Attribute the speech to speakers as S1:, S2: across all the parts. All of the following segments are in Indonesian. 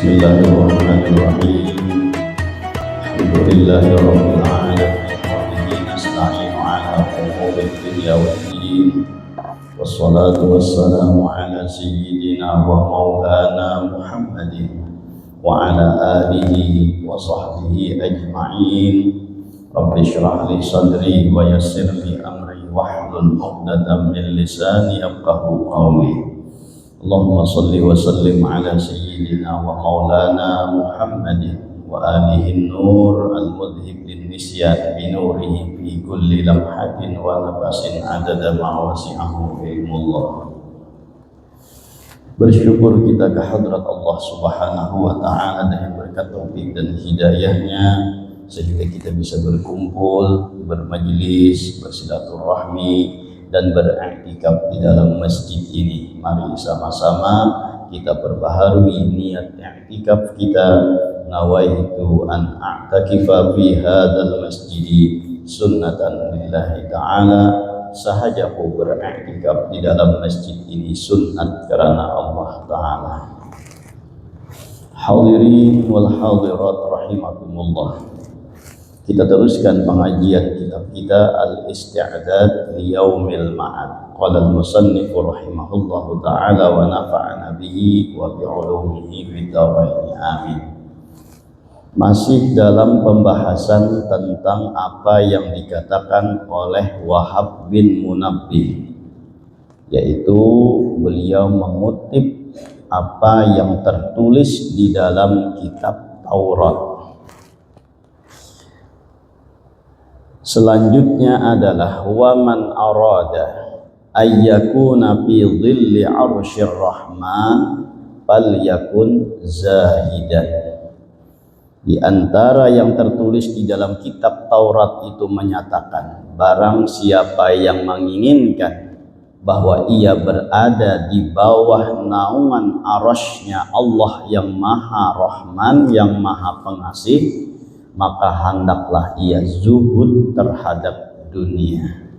S1: Bismillahirrahmanirrahim. Alhamdulillahirabbil alamin wa bihi nasta'inu 'ala umuri dunya waddin. Wassalatu wassalamu 'ala sayyidina wa maulana Muhammadin wa 'ala alihi wa sahbihi ajma'in. Rabbi shrah li sadri wa yassir li amri wahlul 'uqdatam min lisani yafqahu qawli. Allahumma salli wa sallim ala sayyidina wa maulana Muhammadin wa alihi nur al-mudhib lin nisyan bi nurihi fi kulli lamhatin wa nafasin adada ma wasi'ahu ilmullah. Bersyukur kita kehadrat Allah subhanahu wa ta'ala dengan berkat taufik dan hidayahnya sehingga kita bisa berkumpul, bermajlis, bersilaturahmi dan beriktikaf di dalam masjid ini. Mari sama-sama kita perbaharui niat iktikaf kita. Nawaitu an a'takifa fi hadzal masjid sunnatan lillahi ta'ala. Sahajaku beriktikaf di dalam masjid ini sunnat karena Allah Ta'ala. Hadirin wal hadirat rahimakumullah. Kita teruskan pengajian kitab kita Al-Isti'dad li Yaumil Ma'ad. Qala al-musannif rahimahullahu ta'ala wa nafa'ana bihi wa bi'ulumihi fid dharain. Amin. Masih dalam pembahasan tentang apa yang dikatakan oleh Wahab bin Munabbih, yaitu beliau mengutip apa yang tertulis di dalam kitab Taurat. Selanjutnya adalah wa man arada ayyakuna fi dhilli 'arsyir rahman falyakun zahidan. Di antara yang tertulis di dalam kitab Taurat itu menyatakan, barang siapa yang menginginkan bahwa ia berada di bawah naungan arasy-Nya Allah yang Maha Rahman, yang Maha Pengasih, maka hendaklah ia zuhud terhadap dunia.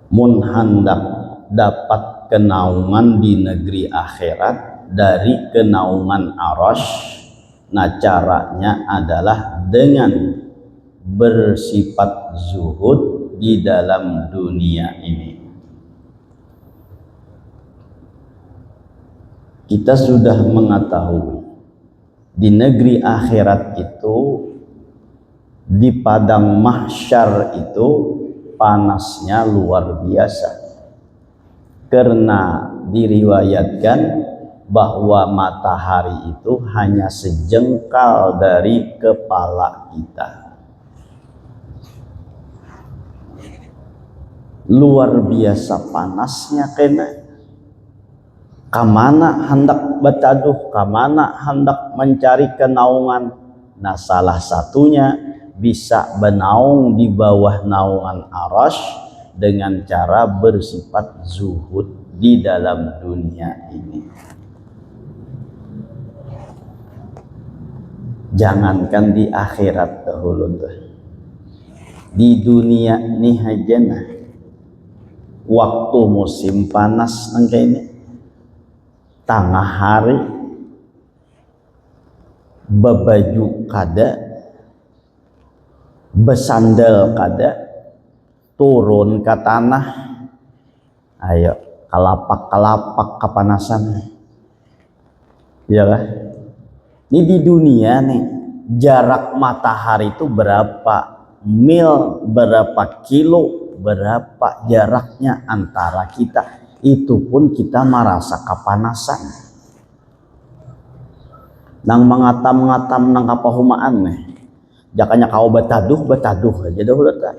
S1: Mun hendak dapat kenaungan di negeri akhirat dari kenaungan arasy, nah caranya adalah dengan bersifat zuhud di dalam dunia ini. Kita sudah mengetahui di negeri akhirat itu, di padang mahsyar itu panasnya luar biasa, karena diriwayatkan bahwa matahari itu hanya sejengkal dari kepala kita. Luar biasa panasnya, kena kamana hendak betaduh, kamana hendak mencari kenaungan. Nah, salah satunya bisa bernaung di bawah naungan arasy dengan cara bersifat zuhud di dalam dunia ini. Jangankan di akhirat dahulu tuh, di dunia nih aja, nah waktu musim panas nangka ini tengah hari bebaju kada, besandal kada, turun ke tanah, ayo kalapak-kalapak kepanasan, ya lah. Ini di dunia nih, jarak matahari itu berapa mil, berapa kilo, berapa jaraknya antara kita. Itu pun kita merasa kepanasan. Nang mengatam-ngatam nang kapahumaan nih. Jakanya kau betaduh aja dahulu ta.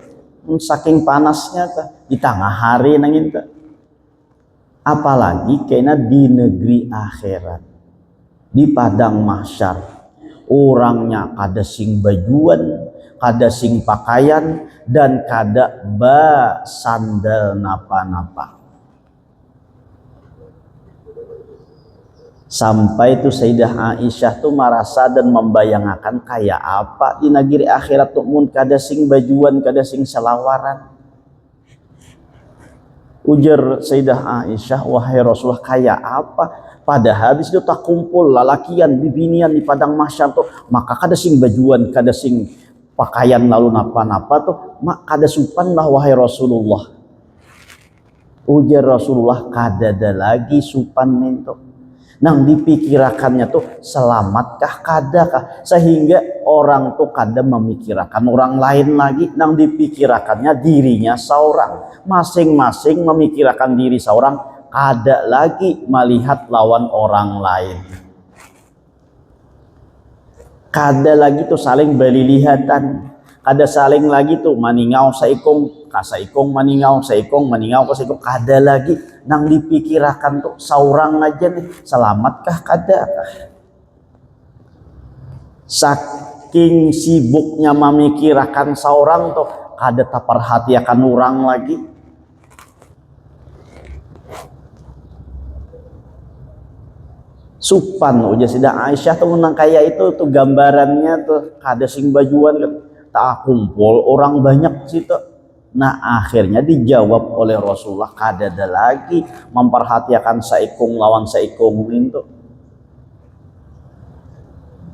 S1: Saking panasnya ta di tengah hari nangin ta. Apalagi kena di negeri akhirat, di padang mahsyar, orangnya kada sing bajuan, kada sing pakaian, dan kada ba sandal napa-napa. Sampai itu Sayyidah Aisyah tuh merasa dan membayangkan kayak apa di negeri akhirat tuh mun kada sing bajuan, kada sing selawaran. Ujar Sayyidah Aisyah, wahai Rasulullah, kayak apa? Pada habis itu tak kumpul lalakian bibinian di padang mahsyar tuh, maka kada sing bajuan, kada sing pakaian lalu napa-napa tuh, mak kada supan lah wahai Rasulullah. Ujar Rasulullah, kada ada lagi supan itu. Nang dipikirakannya tuh selamatkah kadakah, sehingga orang tuh kada memikirkan orang lain lagi, nang dipikirakannya dirinya seorang, masing-masing memikirkan diri seorang, kada lagi melihat lawan orang lain, kada lagi tuh saling belilihatan, kada saling lagi tuh maningau saikong kasaikong maningau saikong maningau kasaikong, kada lagi nang dipikirakan tuh seorang aja nih, selamatkah kadakah. Saking sibuknya memikirkan seorang tuh kada taperhatiakan orang lagi. Supan ujar Sayyidah Aisyah tuh menang kayak itu tuh gambarannya tuh, kada sing bajuan tak kumpul orang banyak situ. Nah akhirnya dijawab oleh Rasulullah, kada ada lagi memperhatikan saikung lawan saikung itu.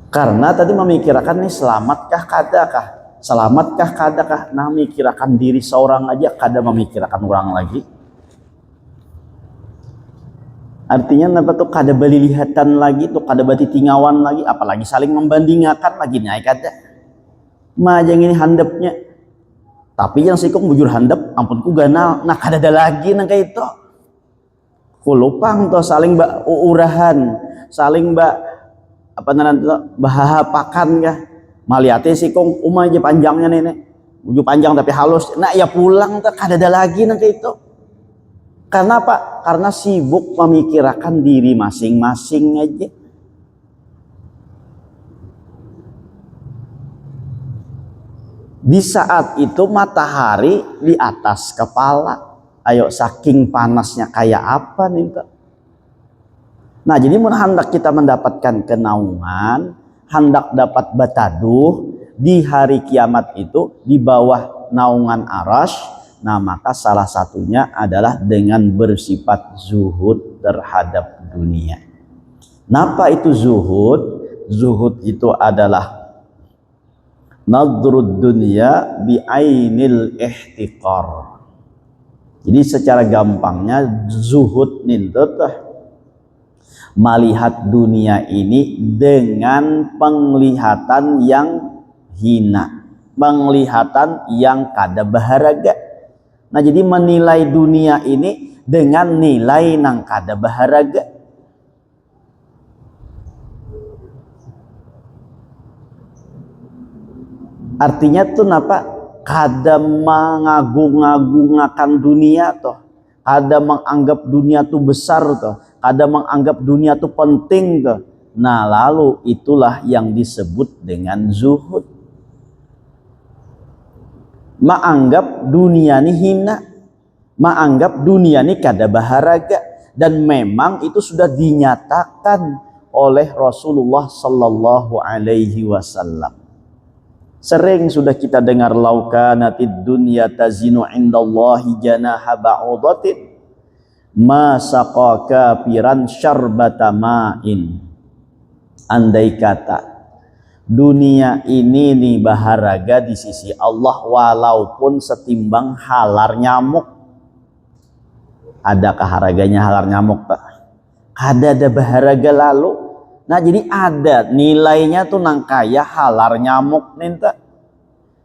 S1: Karena tadi memikirkan nih selamatkah kadakah, selamatkah kadakah, nah memikirkan diri seorang aja, kada memikirkan orang lagi. Artinya apa tuh, kada belilihatan lagi tuh, kada bati tingawan lagi, apalagi saling membandingkan lagi naik kada. Majang ini handapnya, tapi yang sikong bujur handap ampun ku ganal, nah kada ada lagi nang kayak itu. Kulupang tuh saling mbak uurahan, saling mbak apa nanti bahapakan kah, maliate sikong umah aja panjangnya nenek, bujur panjang tapi halus, nah ya pulang tuh kada ada lagi nang kayak itu. Karena apa? Karena sibuk memikirkan diri masing-masing aja. Di saat itu matahari di atas kepala. Ayo saking panasnya kayak apa nih? Nah jadi hendak kita mendapatkan kenaungan, hendak dapat bataduh di hari kiamat itu di bawah naungan arasy. Nah maka salah satunya adalah dengan bersifat zuhud terhadap dunia. Napa itu zuhud? Zuhud itu adalah nadrud dunya bi'ainil ihtiqar. Jadi secara gampangnya zuhud itu melihat dunia ini dengan penglihatan yang hina, penglihatan yang kada baharaga. Nah jadi menilai dunia ini dengan nilai nang kada baharaga. Artinya tuh napa, kada mengagung-agungkan dunia toh, kada menganggap dunia tuh besar toh, kada menganggap dunia tuh penting toh. Nah lalu itulah yang disebut dengan zuhud. Menganggap dunia ini hina, menganggap dunia ini kada baharaga, dan memang itu sudah dinyatakan oleh Rasulullah Sallallahu Alaihi Wasallam. Sering sudah kita dengar, laukanatid dunya tazinu indallahi janaha ba'udatin ma saqa kafiran syarbata ma'in. Andai kata dunia ini nih baharaga di sisi Allah walaupun setimbang halar nyamuk. Adakah haraganya halar nyamuk tak? Kada ada baharaga lalu. Nah jadi ada nilainya tuh nang kaya halar nyamuk ninta.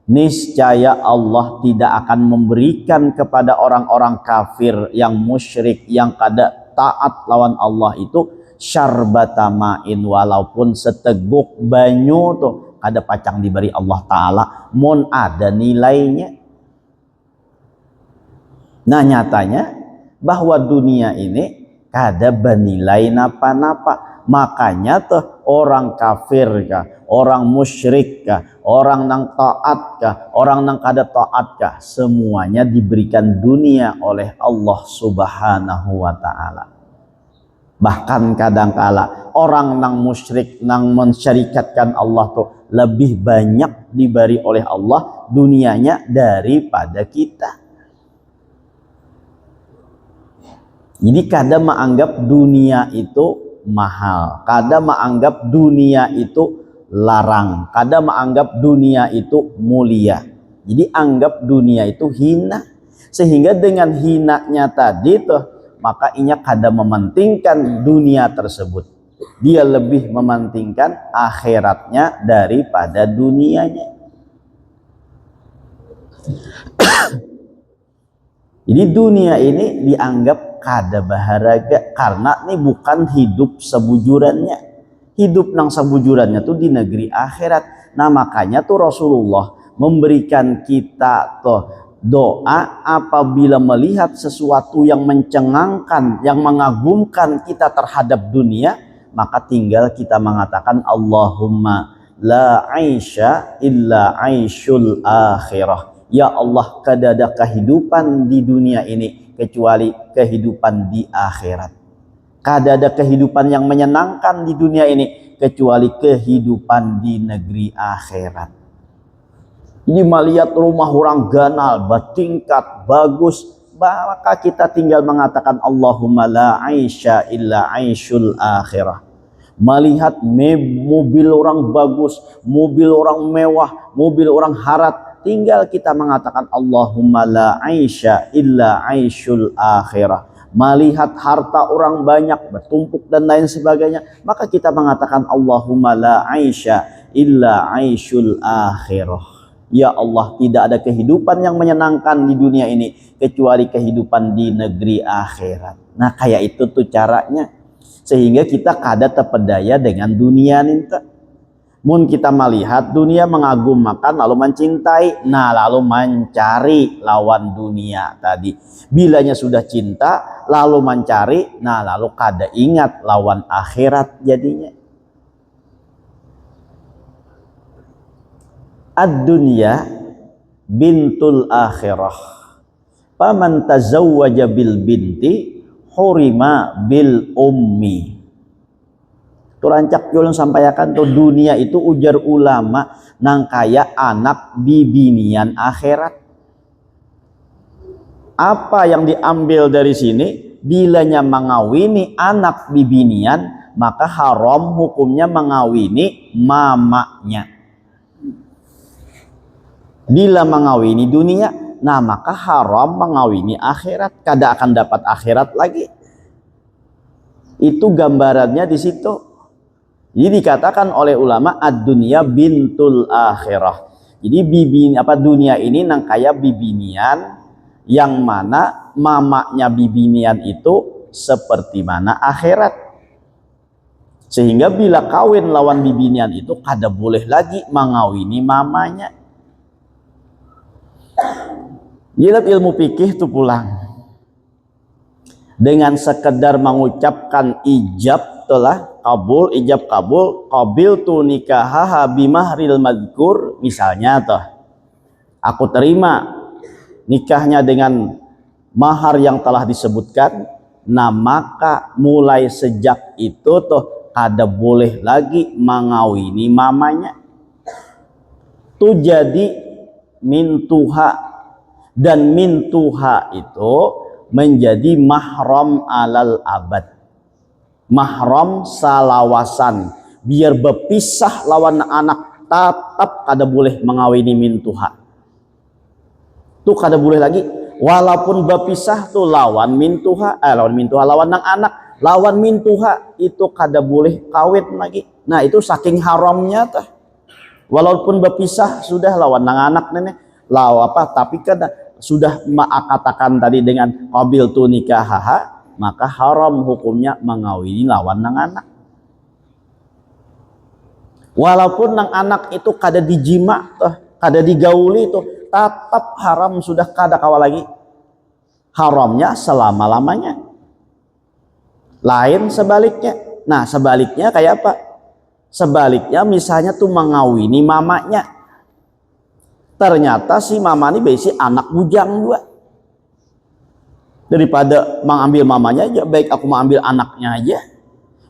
S1: Niscaya Allah tidak akan memberikan kepada orang-orang kafir yang musyrik yang kada taat lawan Allah itu syarbata ma'in, walaupun seteguk banyu tuh kada pacang diberi Allah Ta'ala, mon ada nilainya. Nah nyatanya bahwa dunia ini kada bernilai napa-napa. Makanya tuh orang kafir kah, orang musyrik kah, orang nang taat kah, orang nang kada taat kah, semuanya diberikan dunia oleh Allah Subhanahu wa Ta'ala. Bahkan kadangkala orang nang musyrik, nang mensyarikatkan Allah tuh lebih banyak diberi oleh Allah dunianya daripada kita. Jadi kadang menganggap dunia itu mahal, kadang menganggap dunia itu larang, kadang menganggap dunia itu mulia. Jadi anggap dunia itu hina, sehingga dengan hinanya tadi tuh maka inya kadang mementingkan dunia tersebut. Dia lebih mementingkan akhiratnya daripada dunianya. Jadi dunia ini dianggap kada baharaga karena ini bukan hidup sebujurannya. Hidup nang sebujurannya tuh di negeri akhirat. Nah makanya tuh Rasulullah memberikan kita tuh doa apabila melihat sesuatu yang mencengangkan, yang mengagumkan kita terhadap dunia, maka tinggal kita mengatakan Allahumma la aisha illa aishul akhirah. Ya Allah, kada ada kehidupan di dunia ini kecuali kehidupan di akhirat. Kada ada kehidupan yang menyenangkan di dunia ini kecuali kehidupan di negeri akhirat. Jadi melihat rumah orang ganal, bertingkat, bagus, maka kita tinggal mengatakan Allahumma la aisha illa aishul akhirah. Melihat mobil orang bagus, mobil orang mewah, mobil orang harat, tinggal kita mengatakan Allahumma la aisha illa aishul akhirah. Melihat harta orang banyak bertumpuk dan lain sebagainya, maka kita mengatakan Allahumma la aisha illa aishul akhirah. Ya Allah, tidak ada kehidupan yang menyenangkan di dunia ini kecuali kehidupan di negeri akhirat. Nah kayak itu tuh caranya, sehingga kita kada terpedaya dengan dunia ninta. Mun kita melihat dunia mengagumkan lalu mencintai, nah lalu mencari lawan dunia tadi. Bilanya sudah cinta lalu mencari, nah lalu kada ingat lawan akhirat jadinya. Ad-dunya bintul akhirah. Faman tazawwaja bil binti hurima bil ummi. Turancak julung sampaikan tuh dunia itu ujar ulama nang kaya anak bibinian akhirat. Apa yang diambil dari sini? Bilanya mengawini anak bibinian, maka haram hukumnya mengawini mamanya. Bila mengawini dunia, nah maka haram mengawini akhirat, kada akan dapat akhirat lagi. Itu gambarannya di situ. Jadi dikatakan oleh ulama ad-dunya bintul akhirah. Jadi dunia ini nang kaya bibinian, yang mana mamanya bibinian itu seperti mana akhirat. Sehingga bila kawin lawan bibinian itu kada boleh lagi mengawini mamanya. Jilab ilmu fikih itu pulang dengan sekedar mengucapkan ijab telah kabul, ijab kabul, qabil tu nikahaha bimahril madkur, misalnya toh aku terima nikahnya dengan mahar yang telah disebutkan, nah maka mulai sejak itu toh kada boleh lagi mengawini mamanya. Itu jadi mintuha, dan mintuha itu menjadi mahram alal abad, mahram salawasan, biar berpisah lawan anak tetap kada boleh mengawini mintuha. Tuh kada boleh lagi, walaupun berpisah tuh lawan mintuha, lawan nang anak, lawan mintuha itu kada boleh kawin lagi. Nah itu saking haramnya tuh. Walaupun berpisah sudah lawan nang anak nenek, tapi kada sudah katakan tadi dengan qabil tu nikahaha, maka haram hukumnya mengawini lawan nang anak. Walaupun nang anak itu kada dijima tuh, kada digauli tuh, tetap haram, sudah kada kawal lagi. Haramnya selama-lamanya. Lain sebaliknya. Nah sebaliknya kayak apa? Sebaliknya misalnya tuh mengawini mamanya. Ternyata si mama ini besi anak bujang juga. Daripada mengambil mamanya aja, baik aku mengambil anaknya aja.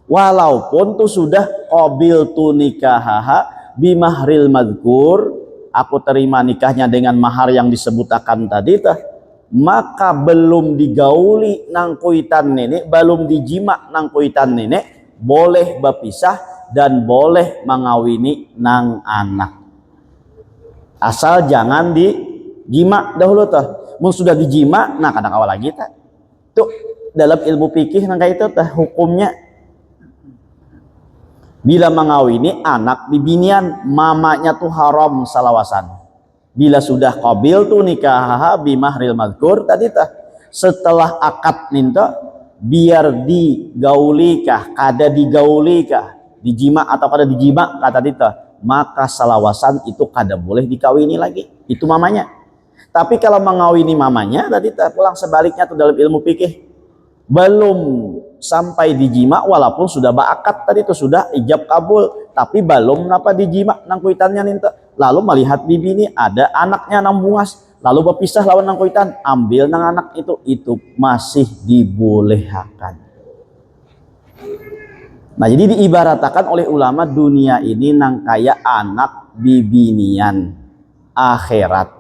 S1: Walaupun tuh sudah qabil tu nikahaha bimahril madkur, aku terima nikahnya dengan mahar yang disebutakan tadi tuh. maka belum digauli nang kuitan nenek, belum dijima nang kuitan nenek, boleh berpisah dan boleh mengawini nang anak. Asal jangan dijima dahulu tuh. Mun sudah dijima, nah kadang awal lagi tak. Tuh dalam ilmu fikih nang kayak itu tah hukumnya. Bila mengawini anak bibinian, mamanya tuh haram salawasan. Bila sudah qabil tuh nikah bimahril madkur tadi tah. Setelah akad ninta biar digaulikah, kada digaulikah, dijima atau kada dijima kata tita, maka salawasan itu kada boleh dikawini lagi. Itu mamanya. Tapi kalau mengawini mamanya tadi pulang sebaliknya tuh dalam ilmu fikih belum sampai dijima walaupun sudah baakat tadi itu sudah ijab kabul tapi belum napa dijima nang kuitannya ninta, lalu melihat bibi ini ada anaknya nang bungas lalu berpisah lawan nang kuitan ambil nang anak itu masih dibolehkan. Nah jadi diibaratakan oleh ulama dunia ini nang kaya anak bibinian akhirat.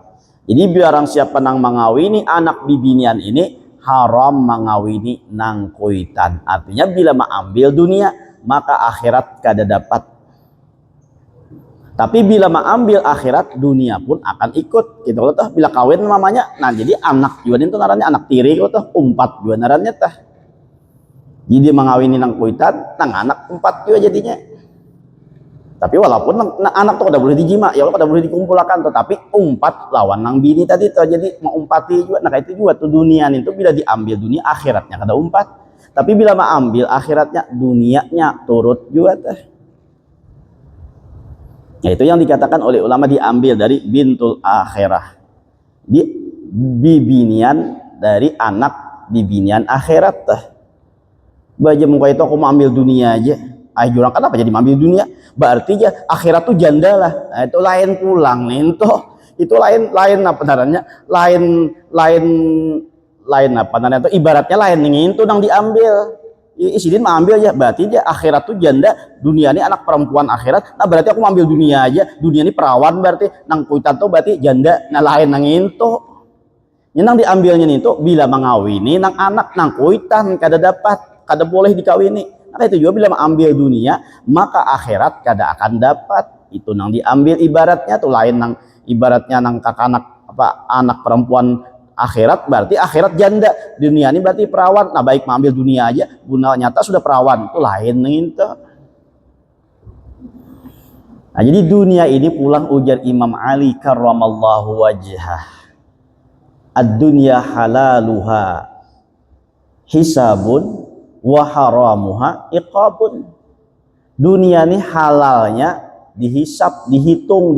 S1: Jadi barang siapa nang mengawini anak bibinian ini haram mengawini nang kuitan. Artinya bila mengambil dunia maka akhirat kada dapat. Tapi bila mengambil akhirat dunia pun akan ikut. Gitu loh toh bila kawin mamanya. Nah jadi anak juga itu narannya anak tiri loh toh umpat juga narannya tah. Jadi mengawini nang kuitan nang anak umpat juga jadinya. Tapi walaupun anak tuh kada boleh dijima, ya kada boleh dikumpulkan tuh, tapi umpat lawan nang bini tadi tuh jadi mengumpati juga. Nah itu juga tuh dunia itu bila diambil dunia akhiratnya kada umpat. Tapi bila mengambil akhiratnya dunianya turut juga tuh. Nah, itu yang dikatakan oleh ulama diambil dari bintul akhirah. Di bibinian dari anak bibinian akhirat tuh. Baja muka itu aku mau ambil dunia aja. Jurang kenapa jadi ambil dunia? Berarti ya akhirat tuh janda lah. Nah, itu lain pulang nih itu lain apa namanya? Lain apa namanya? Itu ibaratnya lain nih itu nang diambil. Isidin mau ambil ya berarti dia akhirat tuh janda, dunia ini anak perempuan akhirat. Nah berarti aku mau ambil dunia aja. Dunia ini perawan berarti nang kuitan tuh berarti janda. Nah lain nang itu. Nang diambilnya itu bila mengawini nang anak nang kuitan kada dapat, kada boleh dikawini. Nah itu juga bila mengambil dunia maka akhirat kada akan dapat. Itu nang diambil ibaratnya tuh lain nang ibaratnya nang kakanak apa anak perempuan akhirat berarti akhirat janda, dunia ini berarti perawan. Nah baik mengambil dunia aja guna nyata sudah perawan itu lain itu. Nah jadi dunia ini pulang ujar Imam Ali karramallahu wajhah, ad-dunya halaluha hisabun wa haramuha iqabun. Dunia ini halalnya dihisap, dihitung,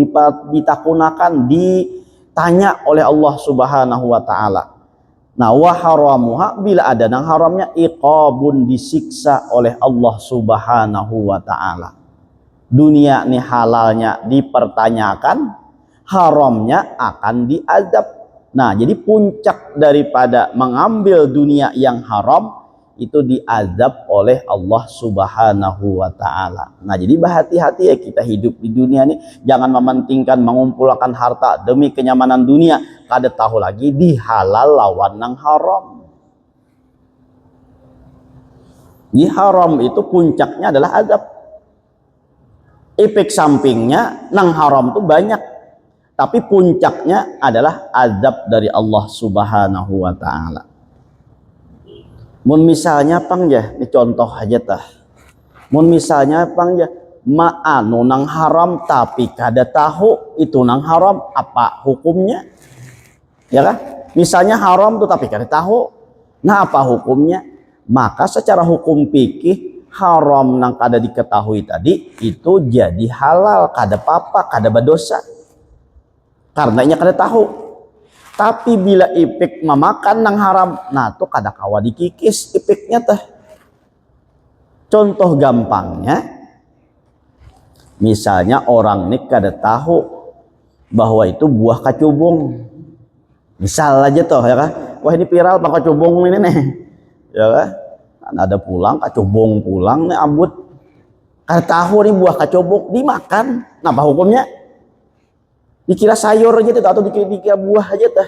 S1: ditakunakan, ditanya oleh Allah Subhanahu wa taala. Nah, wa haramuha bila ada nang haramnya iqabun disiksa oleh Allah Subhanahu wa taala. Dunia ini halalnya dipertanyakan, haramnya akan diazab. Nah, jadi puncak daripada mengambil dunia yang haram itu diazab oleh Allah Subhanahu wa taala. Nah, jadi berhati-hati ya kita hidup di dunia ini, jangan mementingkan mengumpulkan harta demi kenyamanan dunia, kada tahu lagi di halal lawan nang haram. Di haram itu puncaknya adalah azab. Efek sampingnya nang haram itu banyak, tapi puncaknya adalah azab dari Allah Subhanahu wa taala. Mun misalnya pang ya, ini contoh aja tah. Mun misalnya pang ya, ma'anu nang haram tapi kada tahu itu nang haram, apa hukumnya? Ya kan? Misalnya haram tuh tapi kada tahu. Nah, apa hukumnya? Maka secara hukum fikih haram nang kada diketahui tadi itu jadi halal, kada apa-apa, kada berdosa. Karenanya kada tahu. Tapi bila ipik memakan nang haram, nah tuh kada kawa dikikis ipiknya teh. Contoh gampangnya, misalnya orang ini kada tahu bahwa itu buah kacubung. Misal aja toh ya kan, wah ini viral pak kacubung ini nih, ya kan? Ada pulang kacubung pulang nih abut, kada tahu nih buah kacubung dimakan, nah apa hukumnya? Dikira sayur aja tuh atau dikira buah aja tuh.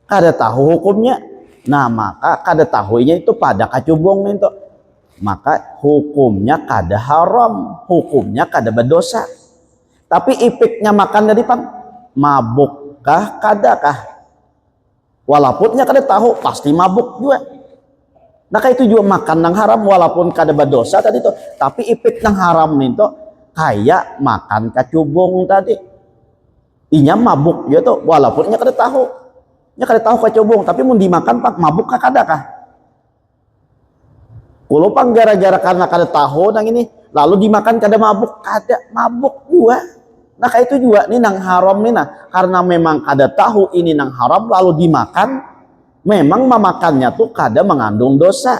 S1: kada tahu hukumnya. Nah maka kada tahunya itu pada kacubung itu, maka hukumnya kada haram, hukumnya kada berdosa. Tapi ipiknya makan dari pang mabukkah kadakah, walaupunnya kada tahu pasti mabuk juga. Nah itu juga makan nang haram walaupun kada berdosa tadi itu, tapi ipik nang haram itu kayak makan kacubung tadi, inya mabuk gitu walaupun nya kada tahu, kacubung, tapi mau dimakan pak mabuk kah kadakah. Kalau pang gara-gara karena kada tahu nang ini lalu dimakan kada mabuk, kada mabuk juga. Nah kayak itu juga nih nang haram nih, nah karena memang kada tahu ini nang haram lalu dimakan, memang memakannya tuh kada mengandung dosa,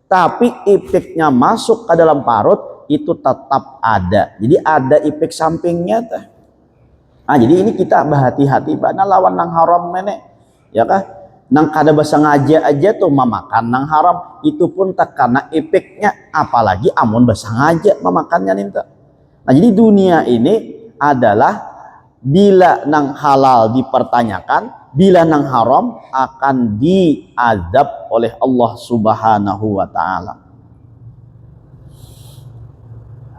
S1: tapi ipiknya masuk ke dalam parut itu tetap ada. Jadi ada ipik sampingnya tuh. Nah jadi ini kita berhati-hati pada lawan nang haram nenek, ya kah? Nang kada bersengaja aja tuh memakan nang haram, itu pun tak karena ipiknya, apalagi amun bersengaja memakannya nih. Nah jadi dunia ini adalah bila nang halal dipertanyakan, bila nang haram akan diazab oleh Allah Subhanahu wa taala.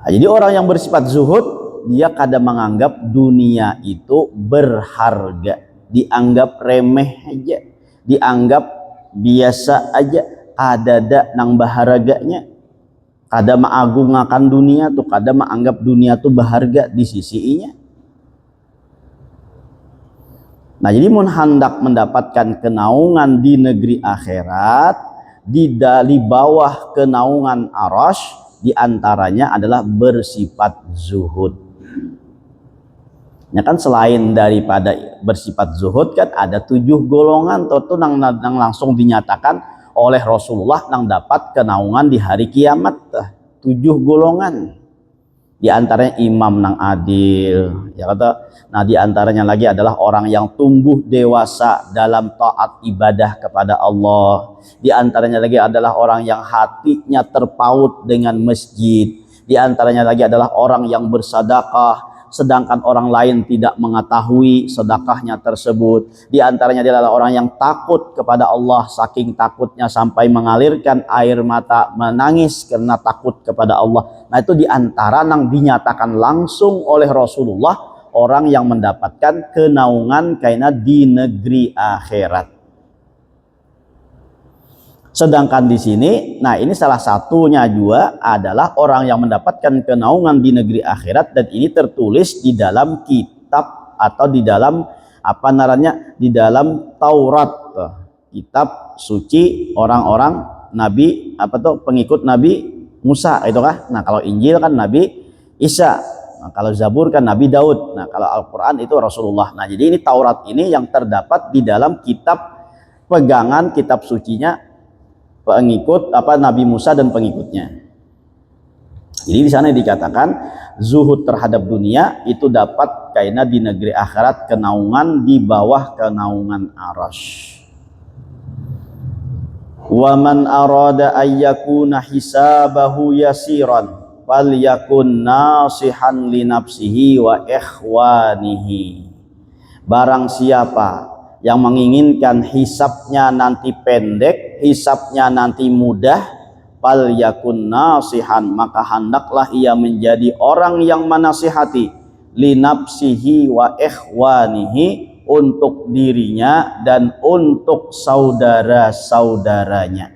S1: Nah, jadi orang yang bersifat zuhud, dia kadang menganggap dunia itu berharga, dianggap remeh aja, dianggap biasa aja, ada nang baharaganya. Kada mengagungakan dunia tuh, kada menganggap dunia tuh berharga di sisi inya. Nah jadi mun hendak mendapatkan kenaungan di negeri akhirat, di bawah kenaungan arasy, diantaranya adalah bersifat zuhud. Ya kan selain daripada bersifat zuhud kan ada 7 golongan tuh nang langsung dinyatakan oleh Rasulullah nang dapat kenaungan di hari kiamat. 7 golongan, di antaranya imam nang adil, ya kata. Nah di antaranya lagi adalah orang yang tumbuh dewasa dalam taat ibadah kepada Allah. Di antaranya lagi adalah orang yang hatinya terpaut dengan masjid. Di antaranya lagi adalah orang yang bersedekah sedangkan orang lain tidak mengetahui sedekahnya tersebut. Di antaranya adalah orang yang takut kepada Allah, saking takutnya sampai mengalirkan air mata, menangis karena takut kepada Allah. Nah itu di antara yang dinyatakan langsung oleh Rasulullah orang yang mendapatkan kenaungan karena di negeri akhirat. Sedangkan di sini, nah ini salah satunya juga adalah orang yang mendapatkan kenaungan di negeri akhirat, dan ini tertulis di dalam kitab atau di dalam apa namanya, di dalam Taurat, kitab suci orang-orang Nabi apa tuh pengikut Nabi Musa itu kah. Nah kalau Injil kan Nabi Isa, nah, kalau Zabur kan Nabi Daud, nah kalau Al-Quran itu Rasulullah. Nah jadi ini Taurat ini yang terdapat di dalam kitab pegangan kitab sucinya pengikut apa Nabi Musa dan pengikutnya. Jadi di sana dikatakan zuhud terhadap dunia itu dapat karena di negeri akhirat kenaungan di bawah kenaungan arasy. Wa man arada ayyakuna hisabahu yasiran falyakun nasihan li nafsihi wa ikhwanihi. Barang siapa yang menginginkan hisabnya nanti pendek, hisabnya nanti mudah, fal yakun nasihan, maka hendaklah ia menjadi orang yang menasihati li nafsihi wa ikhwanihi, untuk dirinya dan untuk saudara-saudaranya.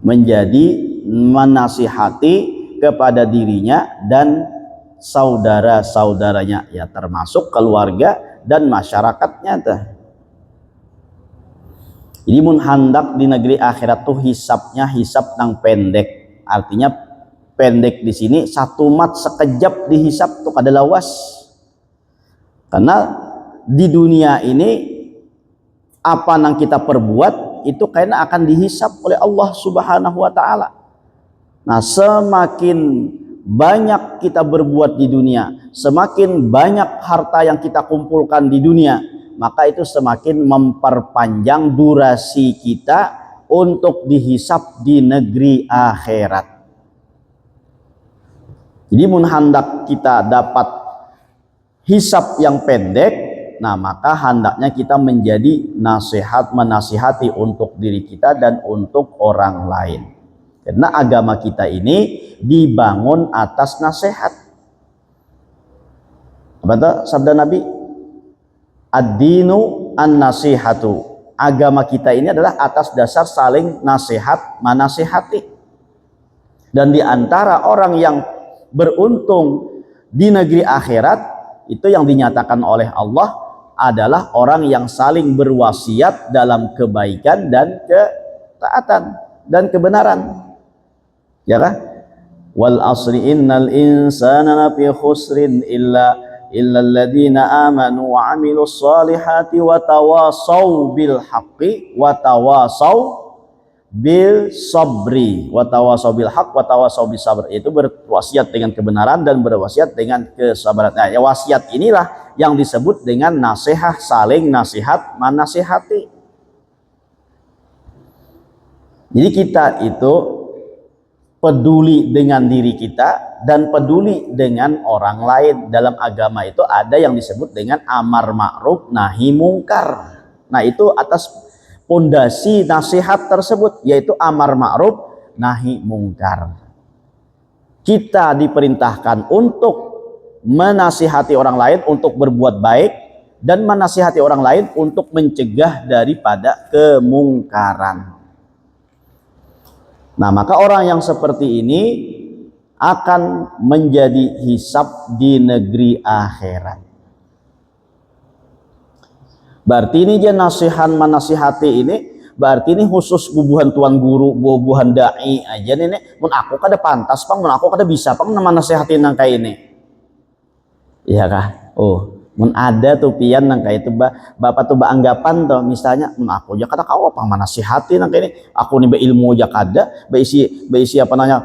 S1: Menjadi menasihati kepada dirinya dan saudara-saudaranya, ya termasuk keluarga dan masyarakatnya tuh. Jadi mun hendak di negeri akhirat tuh hisabnya hisab nang pendek. Artinya pendek di sini satu mat sekejap dihisab tuh kada lawas. Karena di dunia ini apa nang kita perbuat itu kayaknya akan dihisab oleh Allah Subhanahu wa taala. Nah, semakin banyak kita berbuat di dunia, semakin banyak harta yang kita kumpulkan di dunia, maka itu semakin memperpanjang durasi kita untuk dihisab di negeri akhirat. Jadi mun hendak kita dapat hisab yang pendek, nah maka hendaknya kita menjadi menasihati untuk diri kita dan untuk orang lain. Karena agama kita ini dibangun atas nasihat. Apa itu sabda Nabi? Ad-dinu an-nasihatu. Agama kita ini adalah atas dasar saling nasihat menasihati. Dan di antara orang yang beruntung di negeri akhirat itu yang dinyatakan oleh Allah adalah orang yang saling berwasiat dalam kebaikan dan ketaatan dan kebenaran. Ya kan? Wal asri innal insana lafi khusrin illa alladziina amanu wa 'amilus shalihati wa tawassaw bil haqqi wa tawassaw bil sabri wa tawassaw bil haqq wa tawassaw bis sabr. Itu berwasiat dengan kebenaran dan berwasiat dengan kesabaran. Nah, ya wasiat inilah yang disebut dengan nasihat, saling nasihat menasihati. Jadi kita itu peduli dengan diri kita dan peduli dengan orang lain. Dalam agama itu ada yang disebut dengan amar ma'ruf nahi mungkar. Nah, itu atas pondasi nasihat tersebut, yaitu amar ma'ruf nahi mungkar. Kita diperintahkan untuk menasihati orang lain untuk berbuat baik dan menasihati orang lain untuk mencegah daripada kemungkaran. Nah, maka orang yang seperti ini akan menjadi hisab di negeri akhirat. Berarti ini dia nasihat menasihati ini, berarti ini khusus bubuhan tuan guru, bubuhan dai aja nih. Mun aku kada pantas pang, mun aku kada bisa pang nama nasihatin nang kayak ini. Iya kah? Oh, mun ada tuh pian nang kayak itu bapak tuh anggapan tuh misalnya, mun aku aja kada kau pang manasihati nang kayak ini. Aku nih beilmu aja kada, beisi apa namanya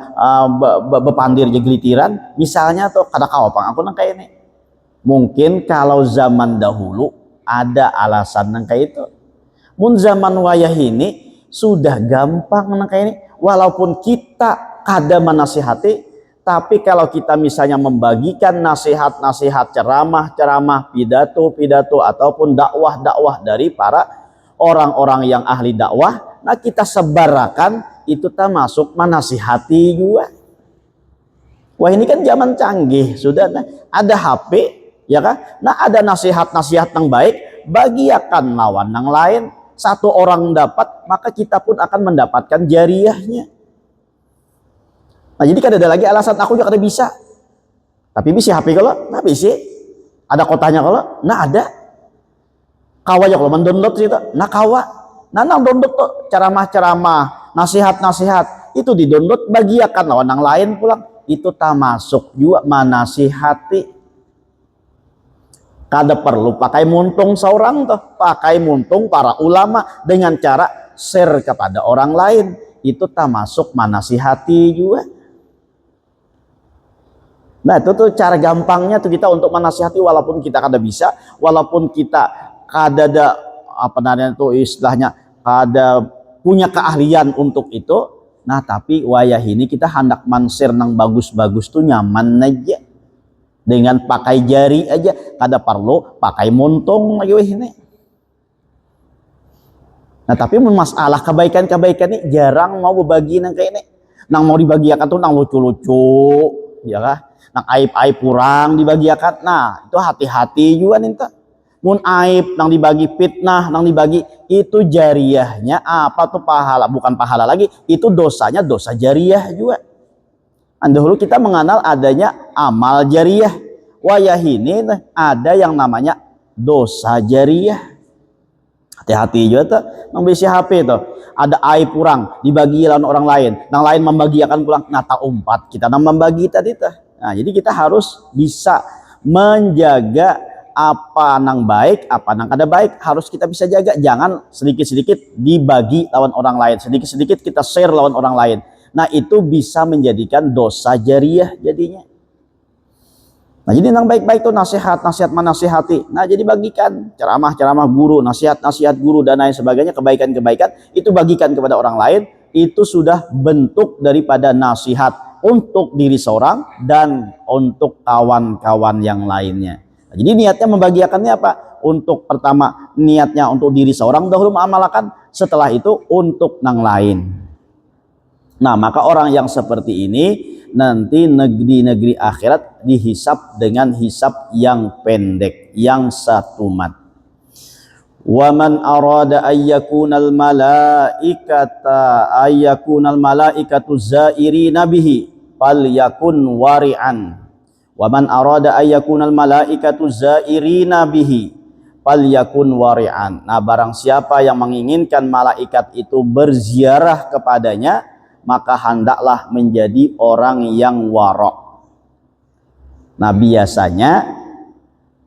S1: bepandir aja gelitiran. Misalnya tuh kada kau pang aku nang kayak ini. Mungkin kalau zaman dahulu ada alasan nang kayak itu. Mun zaman wayah ini sudah gampang nang kayak ini. Walaupun kita kada menasihati, tapi kalau kita misalnya membagikan nasihat-nasihat, ceramah-ceramah, pidato-pidato ataupun dakwah-dakwah dari para orang-orang yang ahli dakwah, nah kita sebarkan itu termasuk menasihati juga. Wah, ini kan zaman canggih sudah, nah, ada HP ya kan, nah ada nasihat-nasihat yang baik, bagiakan lawan yang lain. Satu orang dapat, maka kita pun akan mendapatkan jariahnya. Nah, jadi kan ada lagi alasan aku juga kada bisa. Tapi bisa HP kalau, nah bisa. Ada kotanya kalau, nah ada. Kawa ya kalau mendownload itu, nah kawa. Nah download tuh ceramah-ceramah, nasihat-nasihat itu di-download, bagiakan lawan yang lain pulang. Itu termasuk juga menasihati. Kada perlu pakai muntung seorang tuh, pakai muntung para ulama dengan cara share kepada orang lain. Itu termasuk menasihati juga. Nah, itu tuh cara gampangnya tuh kita untuk menasihati walaupun kita kada bisa, walaupun kita kada ada apa namanya itu istilahnya kada punya keahlian untuk itu. Nah, tapi wayah ini kita hendak mansir nang bagus-bagus tuh nyaman aja. Dengan pakai jari aja, kada perlu pakai muntung lagi ini. Nah, tapi masalah kebaikan-kebaikan ini jarang mau berbagi nang kayak ini. Nang mau dibagiakan tuh nang lucu-lucu, ya kah? Nang aib-aib kurang dibagiakan. Nah, itu hati-hati juga nih. Mun aib nang dibagi, fitnah nang dibagi, itu jariahnya apa tuh pahala, bukan pahala lagi, itu dosanya dosa jariah juga. Dahulu kita mengenal adanya amal jariah. Wayah ini ada yang namanya dosa jariah. Hati-hati juga tuh nang bisi HP tuh. Ada aib kurang dibagi lawan orang lain, nang lain membagiakan pulang. Nah, tak umpat kita nang membagi tadi tuh. Nah, jadi kita harus bisa menjaga apa nang baik, apa nang kada baik, harus kita bisa jaga. Jangan sedikit-sedikit dibagi lawan orang lain, sedikit-sedikit kita share lawan orang lain. Nah, itu bisa menjadikan dosa jariah jadinya. Nah, jadi yang baik-baik itu nasihat-nasihat menasihati. Nah, jadi bagikan ceramah-ceramah guru, nasihat-nasihat guru dan lain sebagainya, kebaikan-kebaikan itu bagikan kepada orang lain. Itu sudah bentuk daripada nasihat untuk diri seorang dan untuk kawan-kawan yang lainnya. Nah, jadi niatnya membagiakannya apa? untuk pertama niatnya untuk diri seorang dahulu mengamalkan, setelah itu untuk nang lain. Nah, maka orang yang seperti ini nanti di negeri akhirat dihisap dengan hisap yang pendek, yang satu mat. Wa man arada ayyakunal malaikatu zairina bihi falyakun wari'an. Wa man arada ayyakunal malaikatu zairina bihi falyakun wari'an. Nah, barang siapa yang menginginkan malaikat itu berziarah kepadanya, maka hendaklah menjadi orang yang wara'. Nah, biasanya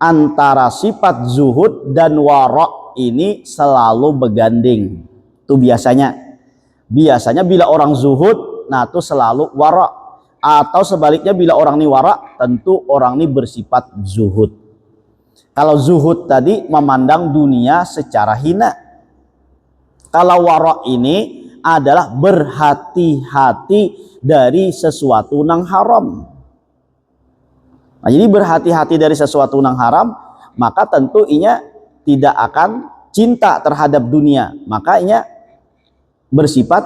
S1: antara sifat zuhud dan wara' ini selalu berganding. Itu biasanya bila orang zuhud, nah itu selalu wara'. Atau sebaliknya bila orang ini wara', tentu orang ini bersifat zuhud. Kalau zuhud tadi memandang dunia secara hina. Kalau wara' ini adalah berhati-hati dari sesuatu yang haram. Nah, jadi berhati-hati dari sesuatu yang haram, maka tentu inya tidak akan cinta terhadap dunia, maka inya bersifat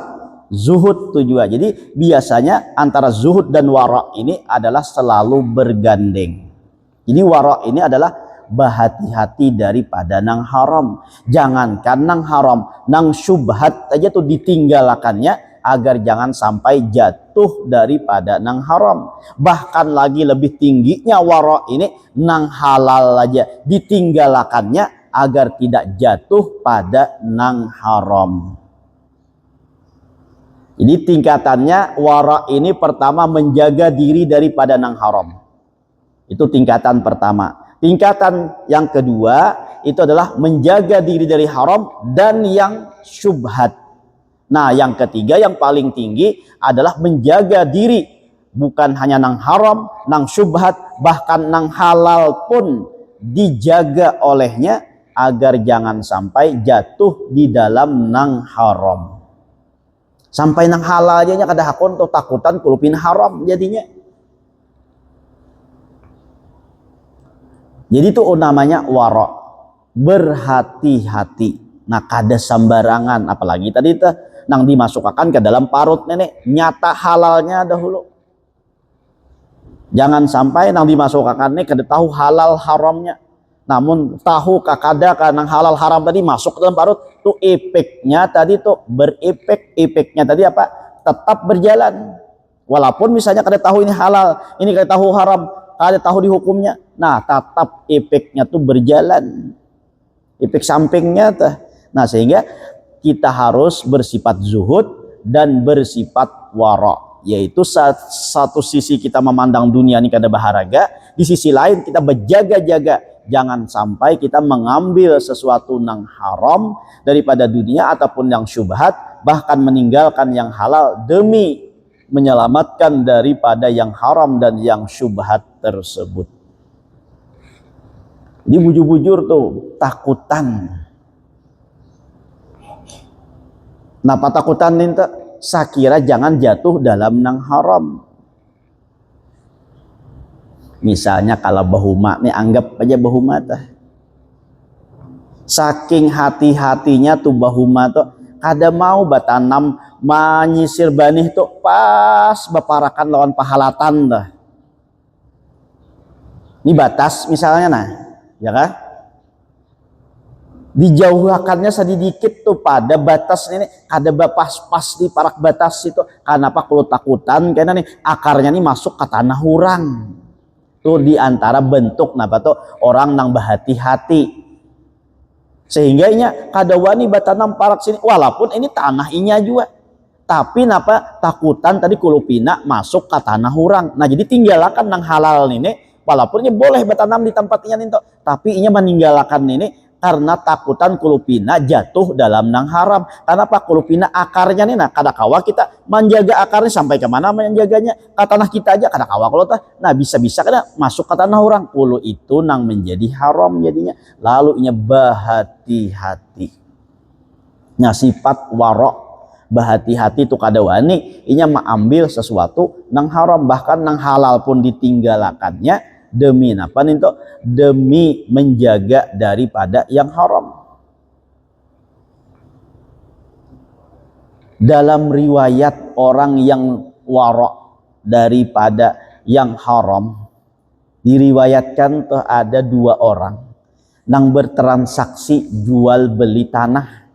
S1: zuhud tujuan. Jadi biasanya antara zuhud dan wara' ini adalah selalu bergandeng. Jadi wara' ini adalah berhati-hati daripada nang haram. Jangankan nang haram, nang syubhat aja tuh ditinggalkannya agar jangan sampai jatuh daripada nang haram. Bahkan lagi lebih tingginya wara' ini, nang halal aja ditinggalkannya agar tidak jatuh pada nang haram. Jadi tingkatannya wara' ini pertama menjaga diri daripada nang haram. Itu tingkatan pertama. Tingkatan yang kedua itu adalah menjaga diri dari haram dan yang syubhat. Nah, yang ketiga yang paling tinggi adalah menjaga diri bukan hanya nang haram, nang syubhat, bahkan nang halal pun dijaga olehnya agar jangan sampai jatuh di dalam nang haram. Sampai nang halal aja nya kada hakon tuh takutan kulupin haram jadinya. Jadi itu namanya wara', berhati-hati. Nah, kada sembarangan, apalagi tadi itu nang dimasukkan ke dalam parut nenek, nyata halalnya dahulu. Jangan sampai nang dimasukkan nenek kada tahu halal haramnya. Namun tahu kakada nang halal haram tadi masuk ke dalam parut, tuh efeknya tadi tuh efeknya tadi apa? Tetap berjalan. Walaupun misalnya kada tahu ini halal, ini kada tahu haram, ada tahu di hukumnya, nah tetap efeknya tuh berjalan, efek sampingnya tuh. Nah, sehingga kita harus bersifat zuhud dan bersifat wara', yaitu satu sisi kita memandang dunia ini kada baharaga, di sisi lain kita berjaga-jaga jangan sampai kita mengambil sesuatu yang haram daripada dunia ataupun yang syubhat, bahkan meninggalkan yang halal demi menyelamatkan daripada yang haram dan yang syubhat tersebut. Di bujur-bujur tuh takutan. Napa takutan ini sakira jangan jatuh dalam nang haram. Misalnya kalau bahuma nih, anggap aja bahuma tah. Saking hati-hatinya tuh bahuma tuh kada mau batanam menyisir banih tuh pas baparakan lawan pahalatan dah. Ini batas misalnya nah, ya kan? Dijauhkannya sedikit tuh pada batas ini, ada pas di parak batas itu. Kenapa kalau takutan? Karena nih akarnya nih masuk ke tanah hurang. Tuh diantara bentuk napa tuh orang nang berhati-hati. Sehingga inya kada wani batanam parak sini, walaupun ini tanah inya juga. Tapi napa takutan tadi kulupina masuk ke tanah hurang. Nah, jadi tinggalkan nang halal ini, walaupun boleh batanam di tempatnya nih, tapi inya meninggalkan ini karena takutan kulupina jatuh dalam nang haram. Karena apa? Kulupina akarnya nih, nah kada kawa kita menjaga akarnya sampai kemana menjaganya? Ke tanah kita aja kada kawa kalau tah. Nah, bisa-bisa kada masuk ke tanah orang. Pulu itu nang menjadi haram jadinya. Lalu inya berhati-hati. Nah, sifat wara', berhati-hati itu kada wani inya mengambil sesuatu nang haram, bahkan nang halal pun ditinggalkannya Demi apa nih? Demi menjaga daripada yang haram. Dalam riwayat orang yang wara' daripada yang haram, diriwayatkan tuh ada 2 orang yang bertransaksi jual beli tanah.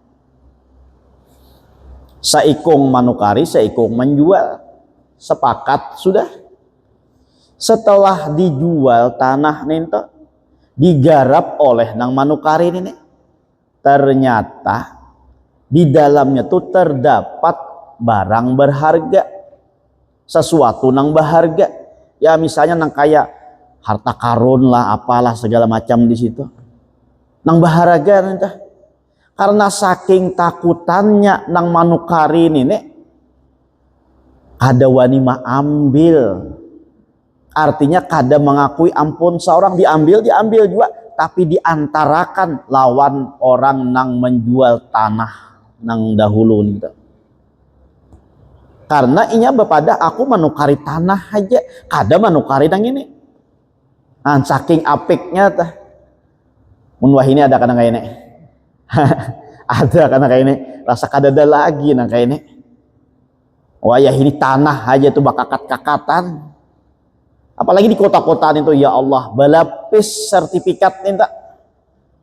S1: Saikung manukari, saikung menjual. Sepakat sudah. Setelah dijual tanah nih digarap oleh nang manukari ini, ternyata di dalamnya tuh terdapat barang berharga, sesuatu nang berharga. Ya misalnya nang kayak harta karun lah, apalah segala macam di situ. Nang berharga nih. Karena saking takutannya nang manukari ini, ada wanima ambil. Artinya kada mengakui ampun seorang, diambil juga, tapi diantarakan lawan orang nang menjual tanah nang dahulu nih. Karena inya bepada aku menukari tanah aja, kada menukari nang ini. Nah, saking apiknya tah. Mun wah ini ada kana kayak ini. Ada kana kayak ini, rasa kada ada lagi nang kayak ini. Wah ya ini tanah aja tuh bakakat-kakatan. Apalagi di kota-kota itu, ya Allah, balapis sertifikat nih tak.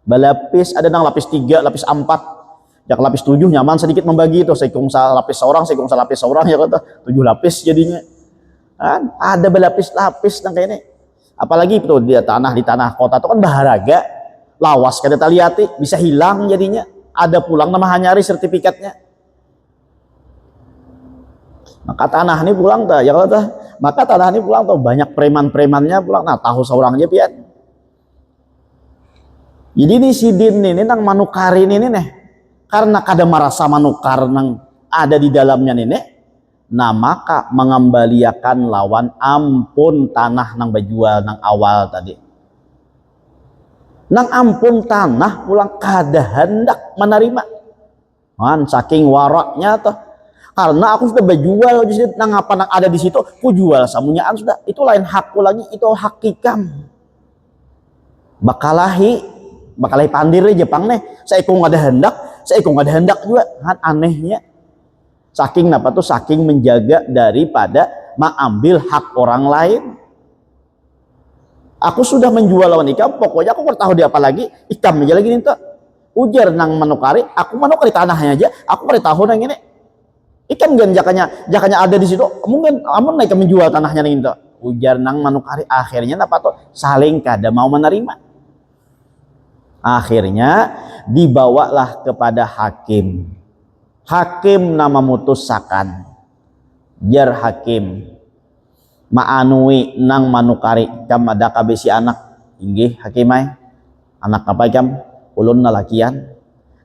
S1: Balapis ada nang lapis 3, lapis 4. Jak lapis 7 nyaman sedikit membagi itu, sekung lapis seorang, sekung lapis seorang, ya kata 7 lapis jadinya. Kan ada berlapis-lapis nang kayak ini. Apalagi itu di tanah kota itu kan baharaga, lawas kada taliati, bisa hilang jadinya. Ada pulang nama hanyari sertifikatnya. Maka tanah ini pulang tuh, ya kata. Maka tanah ini pulang tuh, banyak preman-premannya pulang. Nah, tahu seorangnya pian. Jadi ini si Din ini nang manukari ini nih. Karena kada merasa manukar nang ada di dalamnya nenek, nah maka mengembaliakan lawan ampun tanah nang berjual nang awal tadi. Nang ampun tanah pulang kada hendak menerima. Man saking waraknya tuh. Karena aku sudah berjual di situ, nang apa nang ada di situ, ku jual samunyaan sudah. Itu lain hakku lagi, itu hakikam. Bakalahi pandir Jepang nih, saya kok nggak ada hendak, saya kok nggak ada hendak juga, kan anehnya. Saking apa tuh, saking menjaga daripada mengambil hak orang lain. Aku sudah menjual lawan ikam, pokoknya aku tahu dia apa lagi, ikam aja lagi nih tuh. Ujar nang manukari, aku manukari tanahnya aja, aku tahu nang ini. Ikam gan jakanya ada di situ, mungkin amun naik menjual tanahnya nih tuh. Ujar nang manukari, akhirnya apa tuh, saling kada mau menerima. Akhirnya dibawalah kepada hakim. Hakim nama mutusakan. Jar hakim ma'anui nang manukari kam ada kabesi anak. Inggih hakimai. Anak apa kam? Ulun na lakian.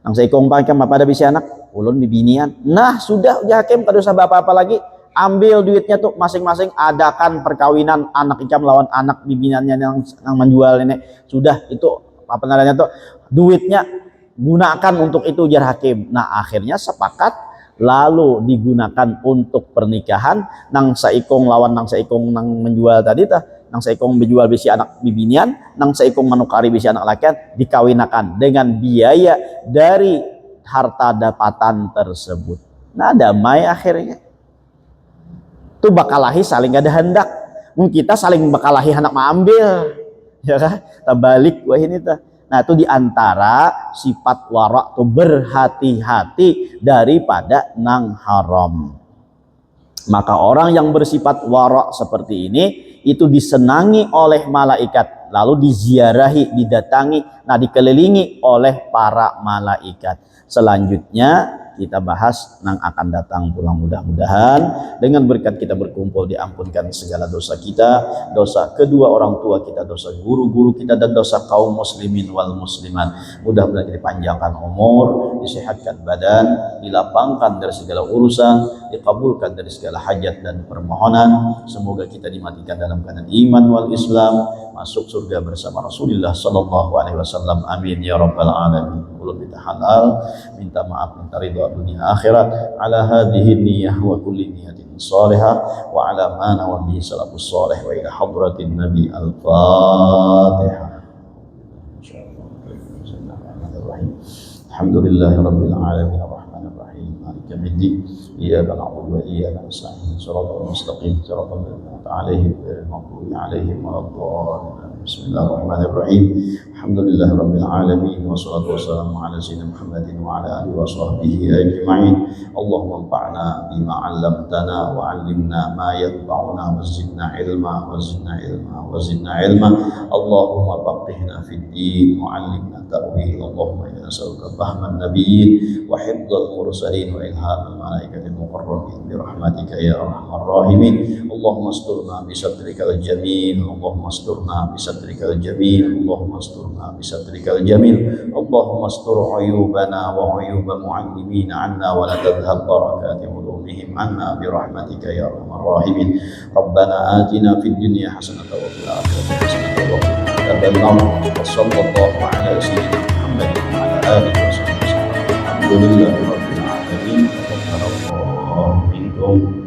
S1: Nang saikong pa kam apa ada bisi anak? Ulun bibinian. Nah, sudah ya hakim kada usah apa-apa lagi. Ambil duitnya tuh masing-masing, adakan perkawinan anak ikam lawan anak bibinannya yang menjual ini. Sudah itu apa namanya tuh, duitnya gunakan untuk itu, jar hakim. Nah akhirnya sepakat, lalu digunakan untuk pernikahan nang saikong lawan nang saikong nang menjual tadi tah, nang saikong menjual bisi anak bibinian, nang saikong menukari bisi anak lakian, dikawinakan dengan biaya dari harta dapatan tersebut. Nah damai akhirnya. Tuh bakalahi saling ada hendak. Mungkin kita saling bakalahi hendak mengambil, ya kan? Terbalik wah ini tuh. Nah itu diantara sifat warak tuh, berhati-hati daripada nang haram. Maka orang yang bersifat warak seperti ini itu disenangi oleh malaikat, lalu diziarahi, didatangi, nah dikelilingi oleh para malaikat. Selanjutnya kita bahas nang akan datang pulang, mudah-mudahan dengan berkat kita berkumpul diampunkan segala dosa kita, dosa kedua orang tua kita, dosa guru-guru kita, dan dosa kaum muslimin wal muslimat. Mudah-mudahan dipanjangkan umur, disehatkan badan, dilapangkan dari segala urusan, dikabulkan dari segala hajat dan permohonan. Semoga kita dimatikan dalam keadaan iman wal Islam, masuk surga bersama Rasulullah sallallahu alaihi wasallam. Amin ya rabbal alamin. belum kita halal, minta maaf, minta ridha dunia akhirat ala hadhihi niyyah wa kulli niyatin salihah wa ala ma nawa bihi salafus salih wa ila hadratin nabi al-fatihah. Alhamdulillahi rabbil alamin arrahmanir rahim maliki yaumiddin iyyaka na'budu wa iyyaka nasta'in shiratal mustaqim shiratal ladzina an'amta 'alaihim ghairil maghdubi 'alaihim waladdallin. Bismillahirrahmanirrahim. Alhamdulillahi rabbil alamin wassalatu wassalamu ala sayyidina Muhammadin wa ala alihi wa sahbihi ajma'in. Allahumma anfa'na bima 'allamtana wa 'allimna ma yanfa'una wa zidna ilma wa zidna ilma wa zidna ilma. Allahumma faqihna fid din wa 'allimna ta'wil. Allahumma inna nas'aluka fahman nabiyyin wa hifdzal mursalin wa ilhamal malaikatil muqarrabin bi rahmatika ya arhamar rahimin. Allahumma asturna bi satrikal jamil. Allahumma asturna bi satrikal jamil. Allahumma asturna bi satrikal jamil. Allahumma astur uyubana wa uyuba mu'allimina 'anna wa la tadhhab barakati ulumihim 'anna bi rahmatika ya arhamar rahimin. Rabbana atina fid dunya hasanatan wa fil akhirati hasanatan wa qina adzabannar. Wa sallallahu ala sayyidina Muhammadin wa ala alihi wa sahbihi. Alhamdulillahi rabbil alamin. Taqabbalallahu minkum.